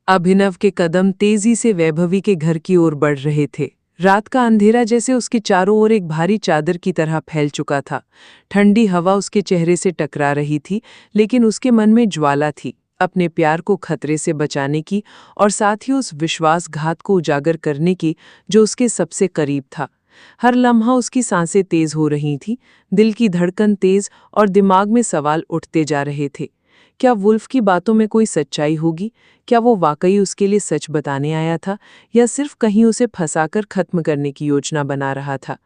अभिनव के कदम तेजी से वैभवी के घर की ओर बढ़ रहे थे। रात का अंधेरा जैसे उसके चारों ओर एक भारी चादर की तरह फैल चुका था। ठंडी हवा उसके चेहरे से टकरा रही थी, लेकिन उसके मन में ज्वाला थी, अपने प्यार को खतरे से बचाने की और साथ ही उस विश्वासघात को उजागर करने की जो उसके सबसे करीब था। हर लम्हा उसकी सांसें तेज हो रही थीं, दिल की धड़कन तेज और दिमाग में सवाल उठते जा रहे थे। क्या वुल्फ की बातों में कोई सच्चाई होगी? क्या वो वाकई उसके लिए सच बताने आया था, या सिर्फ कहीं उसे फंसाकर खत्म करने की योजना बना रहा था?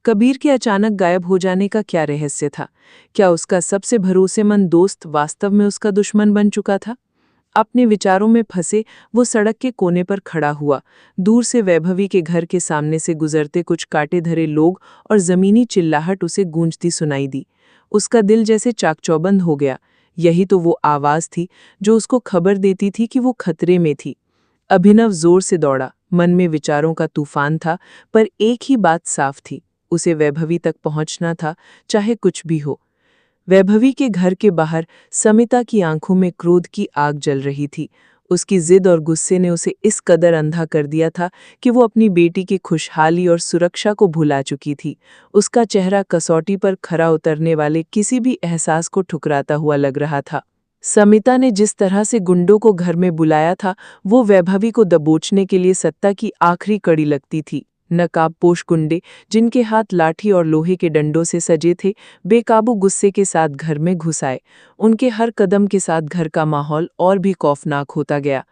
कबीर के अचानक गायब हो जाने का क्या रहस्य था? क्या उसका सबसे भरोसेमंद दोस्त वास्तव में उसका दुश्मन बन चुका था? अपने विचारों में फंसे वो सड़क के कोने पर खड़ा हुआ। दूर से वैभवी के घर के सामने से गुजरते कुछ कांटे धरे लोग और जमीनी चिल्लाहट उसे गूंजती सुनाई दी। उसका दिल जैसे चाकचौबंद हो गया। यही तो वो आवाज थी जो उसको खबर देती थी कि वो खतरे में थी। अभिनव जोर से दौड़ा, मन में विचारों का तूफान था, पर एक ही बात साफ थी, उसे वैभवी तक पहुंचना था, चाहे कुछ भी हो। वैभवी के घर के बाहर समिता की आंखों में क्रोध की आग जल रही थी। उसकी जिद और गुस्से ने उसे इस कदर अंधा कर दिया था कि वो अपनी बेटी की खुशहाली और सुरक्षा को भुला चुकी थी। उसका चेहरा कसौटी पर खरा उतरने वाले किसी भी एहसास को ठुकराता हुआ लग रहा था। समिता ने जिस तरह से गुंडों को घर में बुलाया था, वो वैभवी को दबोचने के लिए सत्ता की आखिरी कड़ी लगती थी। नकाबपोश गुंडे, जिनके हाथ लाठी और लोहे के डंडों से सजे थे, बेकाबू गुस्से के साथ घर में घुस आए। उनके हर कदम के साथ घर का माहौल और भी खौफनाक होता गया।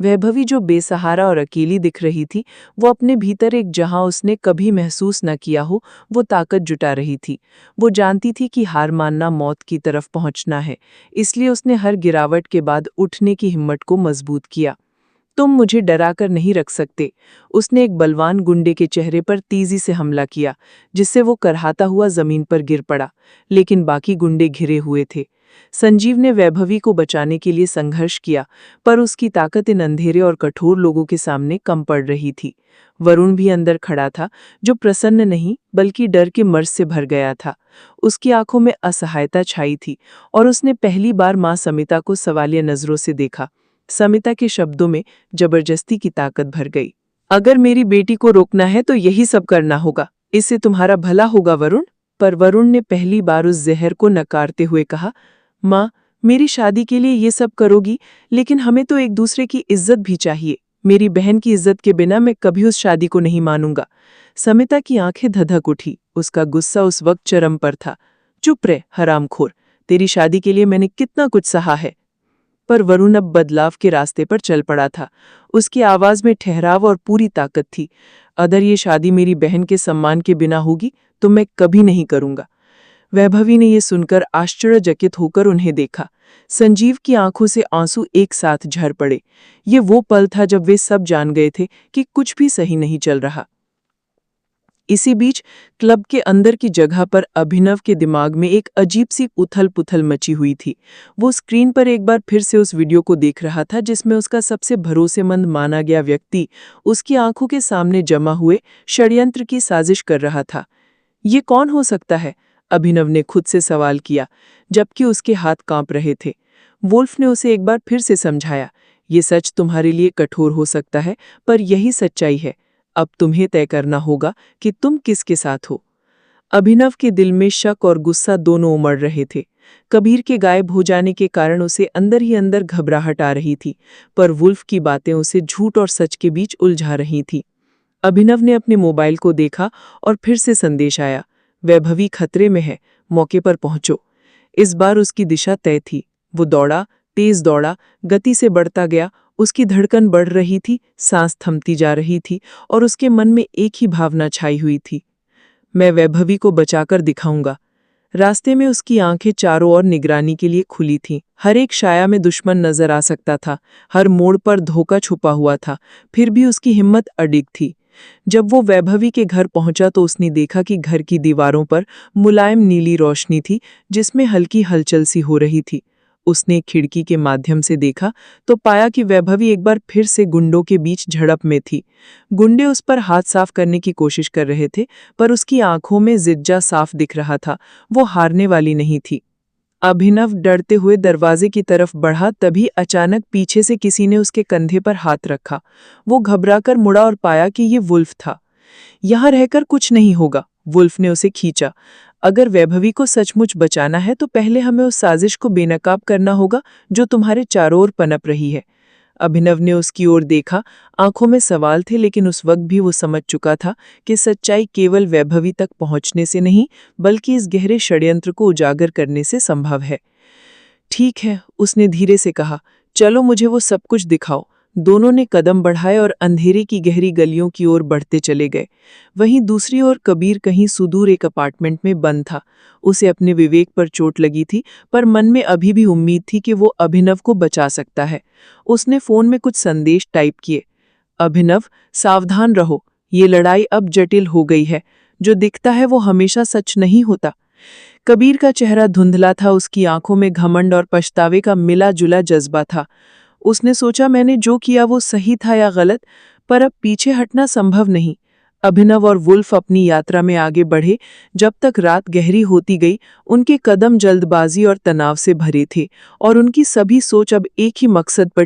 वैभवी जो बेसहारा और अकेली दिख रही थी, वो अपने भीतर एक जहां उसने कभी महसूस न किया हो, वो ताकत जुटा रही थी। वो जानती थी कि हार मानना मौत की तरफ पहुंचना है, इसलिए उसने हर गिरावट के बाद उठने की हिम्मत को मजबूत किया। तुम मुझे डरा कर नहीं रख सकते। उसने एक बलवान गुंडे के चेहरे पर तेजी से हमला किया, जिससे वो करहाता हुआ जमीन पर गिर पड़ा, लेकिन बाकी गुंडे घिरे हुए थे। संजीव ने वैभवी को बचाने के लिए संघर्ष किया, पर उसकी ताकत इन अंधेरे और कठोर लोगों के सामने कम पड़ रही थी। वरुण भी अंदर खड़ा था, जो प्रसन्न नहीं बल्कि डर के मर्ज से भर गया था। उसकी आंखों में असहायता छाई थी और उसने पहली बार मां समिता को सवालिया नजरों से देखा। समिता के शब्दों में जबरदस्ती की ताकत भर गई। अगर मेरी बेटी को रोकना है तो यही सब करना होगा, इससे तुम्हारा भला होगा वरुण। पर वरुण ने पहली बार उस जहर को नकारते हुए कहा, माँ, मेरी शादी के लिए ये सब करोगी, लेकिन हमें तो एक दूसरे की इज्जत भी चाहिए। मेरी बहन की इज्जत के बिना मैं कभी उस शादी को नहीं मानूंगा। समिता की आंखें धधक उठी, उसका गुस्सा उस वक्त चरम पर था। चुप रह हरामखोर, तेरी शादी के लिए मैंने कितना कुछ सहा है। पर वरुण अब बदलाव के रास्ते पर चल पड़ा था। उसकी आवाज में ठहराव और पूरी ताकत थी। अगर ये शादी मेरी बहन के सम्मान के बिना होगी तो मैं कभी नहीं करूंगा। वैभवी ने यह सुनकर आश्चर्यचकित होकर उन्हें देखा। संजीव की आंखों से आंसू एक साथ झर पड़े। ये वो पल था जब वे सब जान गए थे कि कुछ भी सही नहीं चल रहा। इसी बीच क्लब के अंदर की जगह पर अभिनव के दिमाग में एक अजीब सी उथल-पुथल मची हुई थी। वो स्क्रीन पर एक बार फिर से उस वीडियो को देख रहा था जिसमें उसका सबसे भरोसेमंद माना गया व्यक्ति उसकी आंखों के सामने जमा हुए षड्यंत्र की साजिश कर रहा था। ये कौन हो सकता है? अभिनव ने खुद से सवाल किया, जबकि उसके हाथ कांप रहे थे। वुल्फ ने उसे एक बार फिर से समझाया, ये सच तुम्हारे लिए कठोर हो सकता है, पर यही सच्चाई है। अब तुम्हें तय करना होगा कि तुम किसके साथ हो। अभिनव के दिल में शक और गुस्सा दोनों उमड़ रहे थे। कबीर के गायब हो जाने के कारण उसे अंदर ही अंदर घबराहट आ रही थी, पर वुल्फ की बातें उसे झूठ और सच के बीच उलझा रही थी। अभिनव ने अपने मोबाइल को देखा और फिर से संदेश आया, वैभवी खतरे में है, मौके पर पहुंचो। इस बार उसकी दिशा तय थी। वो दौड़ा, तेज दौड़ा, गति से बढ़ता गया। उसकी धड़कन बढ़ रही थी, सांस थमती जा रही थी और उसके मन में एक ही भावना छाई हुई थी, मैं वैभवी को बचाकर दिखाऊंगा। रास्ते में उसकी आंखें चारों ओर निगरानी के लिए खुली थीं। हर एक छाया में दुश्मन नजर आ सकता था, हर मोड़ पर धोखा छुपा हुआ था, फिर भी उसकी हिम्मत अडिग थी। जब वो वैभवी के घर पहुंचा तो उसने देखा कि घर की दीवारों पर मुलायम नीली रोशनी थी, जिसमें हल्की हलचल सी हो रही थी। उसने खिड़की के माध्यम से देखा तो पाया कि वैभवी एक बार फिर से गुंडों के बीच झड़प में थी। गुंडे उस पर हाथ साफ करने की कोशिश कर रहे थे, पर उसकी आंखों में जिज्जा साफ दिख रहा था, वो हारने वाली नहीं थी। अभिनव डरते हुए दरवाजे की तरफ बढ़ा, तभी अचानक पीछे से किसी ने उसके कंधे पर हाथ रखा। वो घबराकर मुड़ा और पाया कि ये वुल्फ था। यहाँ रहकर कुछ नहीं होगा, वुल्फ ने उसे खींचा। अगर वैभवी को सचमुच बचाना है तो पहले हमें उस साजिश को बेनकाब करना होगा जो तुम्हारे चारों ओर पनप रही है। अभिनव ने उसकी ओर देखा, आंखों में सवाल थे, लेकिन उस वक्त भी वो समझ चुका था कि सच्चाई केवल वैभवी तक पहुंचने से नहीं, बल्कि इस गहरे षड्यंत्र को उजागर करने से संभव है। ठीक है, उसने धीरे से कहा, चलो मुझे वो सब कुछ दिखाओ। दोनों ने कदम बढ़ाए और अंधेरे की गहरी गलियों की ओर बढ़ते चले गए। वहीं दूसरी ओर कबीर कहीं सुदूर एक अपार्टमेंट में बंद था। उसे अपने विवेक पर चोट लगी थी, पर मन में अभी भी उम्मीद थी कि वो अभिनव को बचा सकता है। उसने फोन में कुछ संदेश टाइप किए। अभिनव, सावधान रहो, ये लड़ाई अब जटिल हो गई है। जो दिखता है वो हमेशा सच नहीं होता। कबीर का चेहरा धुंधला था, उसकी आंखों में घमंड और पछतावे का मिला जुला जज्बा था। उसने सोचा, मैंने जो किया वो सही था या गलत, पर अब पीछे हटना संभव नहीं। अभिनव और वुल्फ अपनी यात्रा में आगे बढ़े। जब तक रात गहरी होती गई, उनके कदम जल्दबाजी और तनाव से भरे थे, और उनकी सभी सोच अब एक ही मकसद पर